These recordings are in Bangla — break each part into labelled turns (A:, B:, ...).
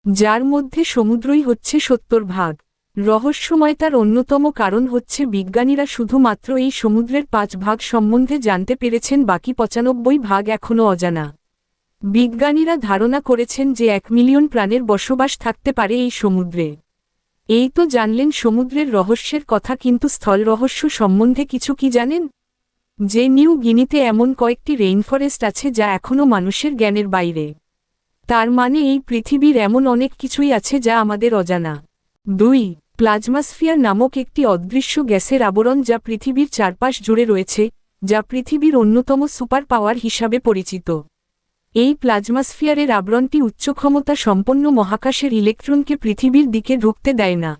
A: যার মধ্যে সমুদ্রই হচ্ছে 70 ভাগ। রহস্যময়তার অন্যতম কারণ হচ্ছে বিজ্ঞানীরা শুধুমাত্র এই সমুদ্রের 5 ভাগ সম্বন্ধে জানতে পেরেছেন, বাকি 95 ভাগ এখনও অজানা। বিজ্ঞানীরা ধারণা করেছেন যে 1 মিলিয়ন প্রাণের বসবাস থাকতে পারে এই সমুদ্রে। এই তো জানলেন সমুদ্রের রহস্যের কথা, কিন্তু স্থল রহস্য সম্বন্ধে কিছু কি জানেন? যে নিউ গিনিতে এমন কয়েকটি রেইনফরেস্ট আছে যা এখনও মানুষের জ্ঞানের বাইরে। তার মানে এই পৃথিবীর এমন অনেক কিছুই আছে যা আমাদের অজানা। 2. প্লাজমাস্ফিয়ার নামক একটি অদৃশ্য গ্যাসের আবরণ যা পৃথিবীর চারপাশ জুড়ে রয়েছে, যা পৃথিবীর অন্যতম সুপার পাওয়ার হিসাবে পরিচিত। এই প্লাজমাস্ফিয়ারের আবরণটি উচ্চ ক্ষমতা সম্পন্ন মহাকাশের ইলেকট্রনকে পৃথিবীর দিকে ঢুকতে দেয় না।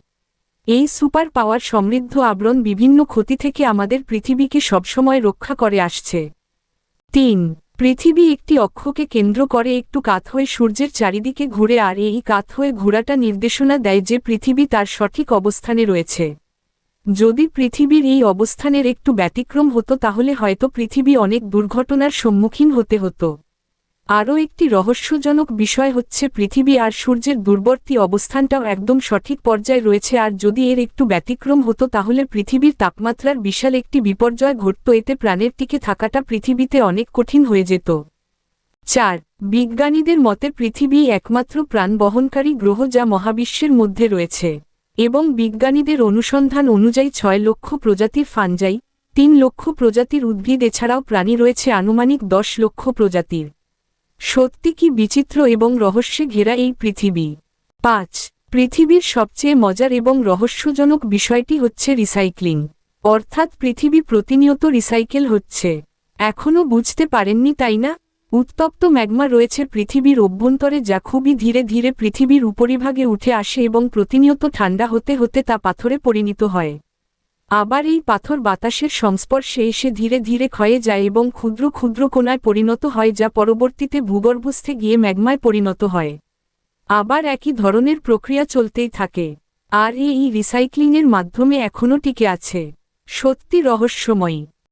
A: এই সুপার পাওয়ার সমৃদ্ধ আবরণ বিভিন্ন ক্ষতি থেকে আমাদের পৃথিবীকে সবসময় রক্ষা করে আসছে। 3. পৃথিবী একটি অক্ষকে কেন্দ্র করে একটু কাত হয়ে সূর্যের চারিদিকে ঘুরে, আর এই কাত হয়ে ঘোরাটা নির্দেশনা দেয় যে পৃথিবী তার সঠিক অবস্থানে রয়েছে। যদি পৃথিবীর এই অবস্থানের একটু ব্যতিক্রম হতো তাহলে হয়তো পৃথিবী অনেক দুর্ঘটনার সম্মুখীন হতে হতো। আরও একটি রহস্যজনক বিষয় হচ্ছে পৃথিবী আর সূর্যের দূরবর্তী অবস্থানটাও একদম সঠিক পর্যায়ে রয়েছে, আর যদি এর একটু ব্যতিক্রম হতো তাহলে পৃথিবীর তাপমাত্রার বিশাল একটি বিপর্যয় ঘটত। এতে প্রাণের টিকে থাকাটা পৃথিবীতে অনেক কঠিন হয়ে যেত। 4. বিজ্ঞানীদের মতে পৃথিবী একমাত্র প্রাণ বহনকারী গ্রহ যা মহাবিশ্বের মধ্যে রয়েছে, এবং বিজ্ঞানীদের অনুসন্ধান অনুযায়ী 6 লক্ষ প্রজাতির ফাঞ্জাই, 3 লক্ষ প্রজাতির উদ্ভিদ এছাড়াও প্রাণী রয়েছে আনুমানিক 10 লক্ষ প্রজাতির। সত্যি কি বিচিত্র এবং রহস্যে ঘেরা এই পৃথিবী। 5. পৃথিবীর সবচেয়ে মজার এবং রহস্যজনক বিষয়টি হচ্ছে রিসাইক্লিং, অর্থাৎ পৃথিবী প্রতিনিয়ত রিসাইকেল হচ্ছে। এখনও বুঝতে পারেননি তাই না? উত্তপ্ত ম্যাগমা রয়েছে পৃথিবীর অভ্যন্তরে যা খুবই ধীরে ধীরে পৃথিবীর উপরিভাগে উঠে আসে এবং প্রতিনিয়ত ঠান্ডা হতে হতে তা পাথরে পরিণত হয়। আবার এই পাথর বাতাসের সংস্পর্শে এসে ধীরে ধীরে ক্ষয়ে যায় এবং ক্ষুদ্র ক্ষুদ্র কণায় পরিণত হয়, যা পরবর্তীতে ভূগর্ভস্থে গিয়ে ম্যাগমায় পরিণত হয়। আবার একই ধরনের প্রক্রিয়া চলতেই থাকে, আর এই রিসাইক্লিংয়ের মাধ্যমে এখনও টিকে আছে। সত্যি রহস্যময়ী।